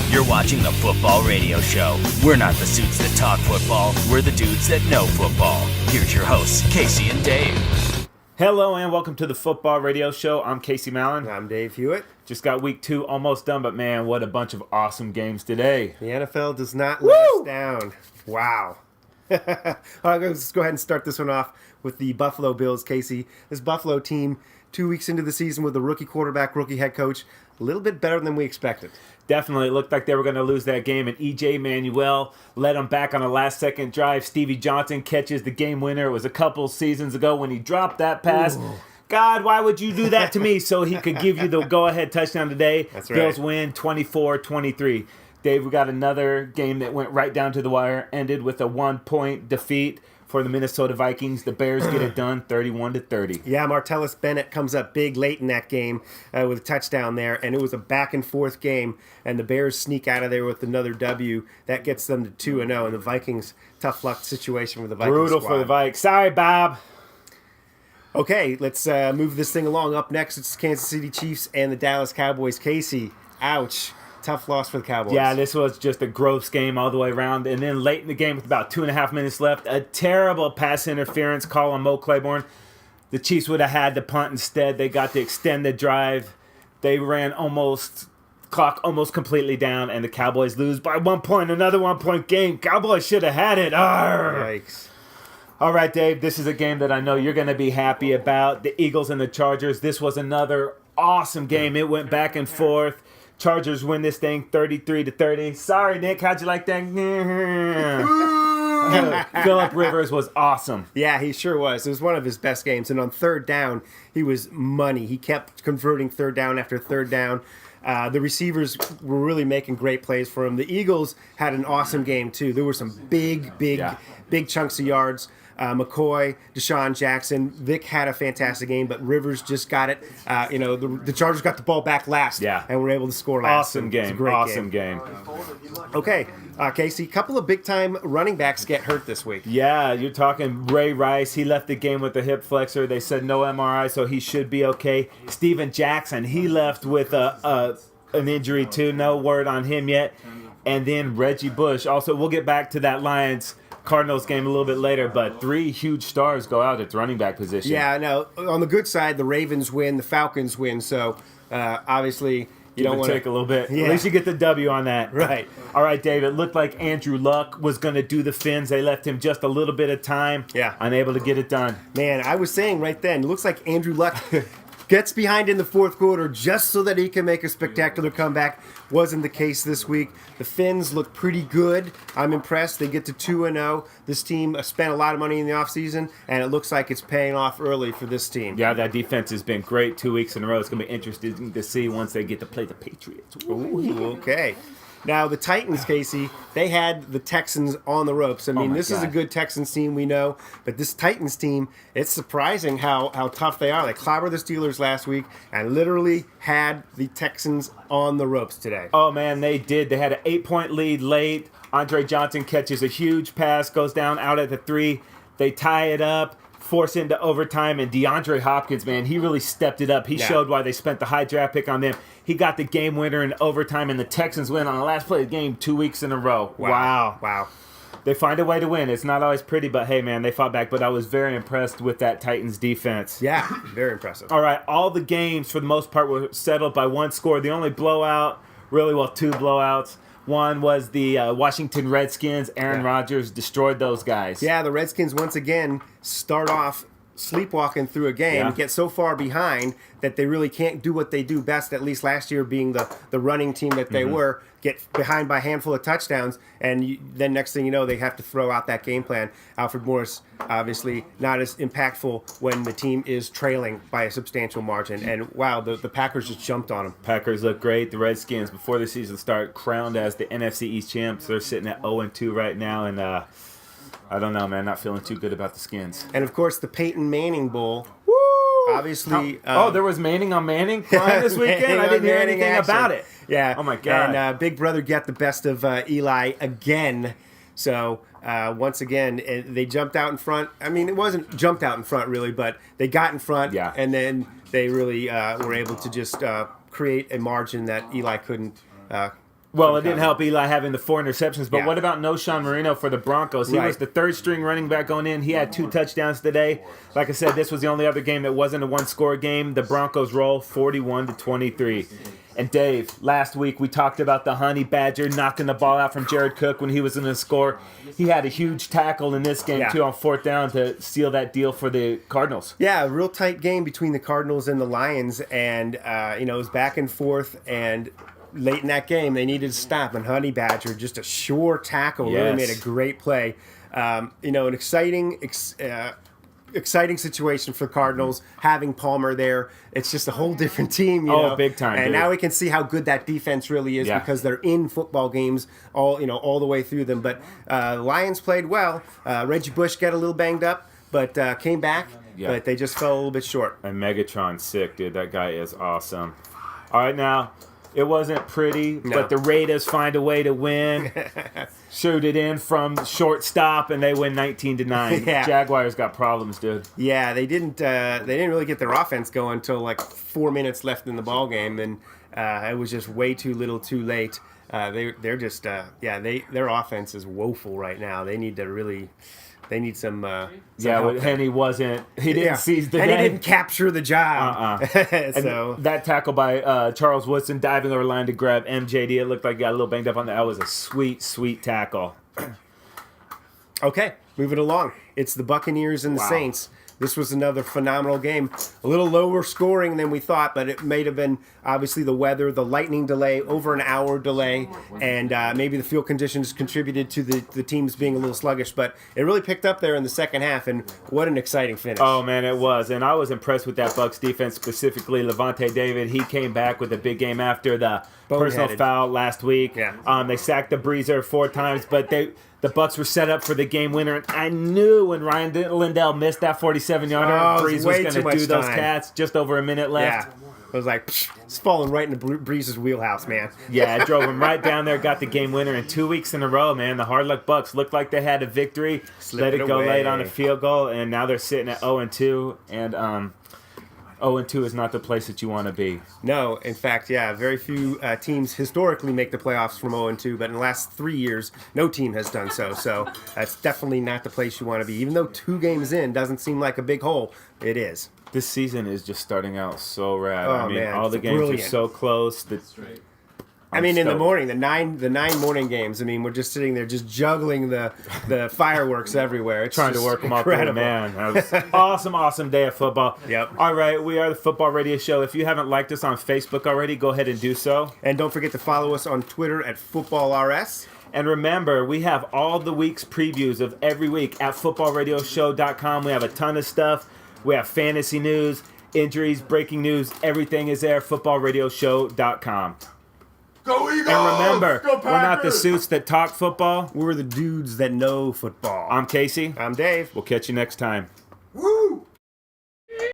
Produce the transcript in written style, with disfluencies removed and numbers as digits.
You're watching the Football Radio Show. We're not the suits that talk football. We're the dudes that know football. Here's your hosts, Casey and Dave. Hello and welcome to the Football Radio Show. I'm Casey Mallon. I'm Dave Hewitt. Just got week 2 almost done, but man, what a bunch of awesome games today. The NFL does not let us down. Wow. All right, let's go ahead and start this one off with the Buffalo Bills, Casey. This Buffalo team, 2 weeks into the season with a rookie quarterback, rookie head coach, a little bit better than we expected. Definitely, it looked like they were going to lose that game, and E.J. Manuel led them back on a last-second drive. Stevie Johnson catches the game winner. It was a couple seasons ago when he dropped that pass. Ooh. God, why would you do that to me? So he could give you the go-ahead touchdown today. That's right. Bills win 24-23. Dave, we got another game that went right down to the wire, ended with a 1-point defeat for the Minnesota Vikings. The Bears get it done 31-30. Yeah, Martellus Bennett comes up big late in that game with a touchdown there, and it was a back-and-forth game, and the Bears sneak out of there with another W. That gets them to 2-0, and the Vikings, tough luck situation for the Vikings Brutal squad. for the Vikes. Sorry, Bob. Okay, let's move this thing along. Up next, it's Kansas City Chiefs and the Dallas Cowboys. Casey, ouch. Tough loss for the Cowboys. Yeah, this was just a gross game all the way around. And then late in the game with about 2.5 minutes left, a terrible pass interference call on Mo Claiborne. The Chiefs would have had to punt instead. They got to extend the drive. They ran clock almost completely down, and the Cowboys lose by 1 point. Another 1-point game. Cowboys should have had it. Arr! Yikes. All right, Dave, this is a game that I know you're going to be happy about. The Eagles and the Chargers. This was another awesome game. It went back and forth. Chargers win this thing 33-30. Sorry, Nick. How'd you like that? Phillip Rivers was awesome. Yeah, he sure was. It was one of his best games. And on third down, he was money. He kept converting third down after third down. The receivers were really making great plays for him. The Eagles had an awesome game, too. There were some big chunks of yards. McCoy, Deshaun Jackson, Vic had a fantastic game, but Rivers just got it. The Chargers got the ball back last, and were able to score last. Awesome game. Okay, Casey, a couple of big-time running backs get hurt this week. Yeah, you're talking Ray Rice. He left the game with a hip flexor. They said no MRI, so he should be okay. Steven Jackson, he left with an injury too. No word on him yet. And then Reggie Bush. Also, we'll get back to that Lions-Cardinals game a little bit later, but 3 huge stars go out at the running back position. Yeah, no. On the good side, the Ravens win, the Falcons win, so obviously you don't want to take a little bit. Yeah. At least you get the W on that. Right. All right, Dave. It looked like Andrew Luck was going to do the Fins. They left him just a little bit of time. Yeah. Unable to get it done. Man, I was saying right then, it looks like Andrew Luck gets behind in the fourth quarter just so that he can make a spectacular comeback. Wasn't the case this week. The Fins look pretty good. I'm impressed. They get to 2-0. This team spent a lot of money in the offseason, and it looks like it's paying off early for this team. Yeah, that defense has been great 2 weeks in a row. It's going to be interesting to see once they get to play the Patriots. Ooh, okay. Now, the Titans, Casey, they had the Texans on the ropes. I mean, this is a good Texans team, we know. But this Titans team, it's surprising how tough they are. They clobbered the Steelers last week and literally had the Texans on the ropes today. Oh, man, they did. They had an 8-point lead late. Andre Johnson catches a huge pass, goes down out at the 3. They tie it up, force into overtime, and DeAndre Hopkins, man, he really stepped it up. He showed why they spent the high draft pick on them. He got the game winner in overtime, and the Texans win on the last play of the game 2 weeks in a row. Wow. They find a way to win. It's not always pretty, but hey, man, they fought back. But I was very impressed with that Titans defense. Yeah, very impressive. All right, all the games, for the most part, were settled by one score. The only blowout, two blowouts. One was the Washington Redskins. Aaron Rodgers destroyed those guys. Yeah, the Redskins once again start off sleepwalking through a game, get so far behind that they really can't do what they do best, at least last year being the running team that they were, get behind by a handful of touchdowns, and then next thing you know, they have to throw out that game plan. Alfred Morris, obviously, not as impactful when the team is trailing by a substantial margin, and wow, the Packers just jumped on them. Packers look great. The Redskins, before the season started, crowned as the NFC East champs. They're sitting at 0-2 right now, and I don't know, man. Not feeling too good about the Skins. And, of course, the Peyton Manning Bowl. Woo! Obviously. There was Manning on Manning crying this weekend? I didn't hear anything about it. Yeah. Oh, my God. And Big Brother got the best of Eli again. So, once again, they jumped out in front. I mean, it wasn't jumped out in front, really, but they got in front. Yeah. And then they really were able to just create a margin that Eli couldn't Well, it didn't help Eli having the 4 interceptions, but Yeah. what about Noshawn Marino for the Broncos? He Right. was the third-string running back going in. He had 2 touchdowns today. Like I said, this was the only other game that wasn't a one-score game. The Broncos roll 41-23. And Dave, last week we talked about the Honey Badger knocking the ball out from Jared Cook when he was in the score. He had a huge tackle in this game, Yeah. too, on 4th down to seal that deal for the Cardinals. Yeah, a real tight game between the Cardinals and the Lions, and it was back and forth. And late in that game, they needed to stop. And Honey Badger, just a sure tackle, really Yes. made a great play. An exciting situation for the Cardinals having Palmer there. It's just a whole different team. You know? Big time, And dude. now we can see how good that defense really is Yeah. because they're in football games all the way through them. But Lions played well. Reggie Bush got a little banged up, but came back. Yeah. But they just fell a little bit short. And Megatron's sick, dude. That guy is awesome. All right, now, it wasn't pretty, but the Raiders find a way to win. Shoot it in from shortstop, and they win 19-9. Yeah. Jaguars got problems, dude. Yeah, they didn't really get their offense going until like 4 minutes left in the ball game, and it was just way too little, too late. Their offense is woeful right now. They need some. Yeah, Henny wasn't. He didn't seize the and day. he didn't capture the job. And So that tackle by Charles Woodson diving over the line to grab MJD, it looked like he got a little banged up on that. That was a sweet, sweet tackle. okay, moving along. It's the Buccaneers and the Wow. Saints. This was another phenomenal game. A little lower scoring than we thought, but it may have been obviously the weather, the lightning delay, over an hour delay, and maybe the field conditions contributed to the teams being a little sluggish. But it really picked up there in the second half, and what an exciting finish. Oh, man, it was. And I was impressed with that Bucs defense, specifically Levante David. He came back with a big game after the personal Boneheaded. foul last week. Yeah. They sacked the Breezer 4 times, but the Bucs were set up for the game winner. And I knew when Ryan Lindell missed that 47-yarder, Oh, it was Breeze was way going too to much do those time. cats. Just over a minute left. Yeah. I was like, it's falling right into Breeze's wheelhouse, man. Yeah, it drove him right down there, got the game winner in 2 weeks in a row, man. The hard luck Bucks looked like they had a victory, let it go away. late on a field goal, and now they're sitting at 0-2, and 0-2 is not the place that you want to be. No, in fact, yeah, very few teams historically make the playoffs from 0-2, but in the last 3 years, no team has done so. So that's definitely not the place you want to be. Even though 2 games in doesn't seem like a big hole, it is. This season is just starting out so rad. Oh, I mean, man, all the it's games brilliant. are so close. I mean, in the stoked. morning, the nine morning games. I mean, we're just sitting there, just juggling the fireworks everywhere. It's Trying to just work them out there, incredible. man. That was awesome day of football. Yep. All right, we are the Football Radio Show. If you haven't liked us on Facebook already, go ahead and do so. And don't forget to follow us on Twitter at FootballRS. And remember, we have all the week's previews of every week at footballradioshow.com. We have a ton of stuff. We have fantasy news, injuries, breaking news. Everything is there, footballradioshow.com. Go Eagles! And remember, Go we're not the Packers! suits that talk football. We're the dudes that know football. I'm Casey. I'm Dave. We'll catch you next time.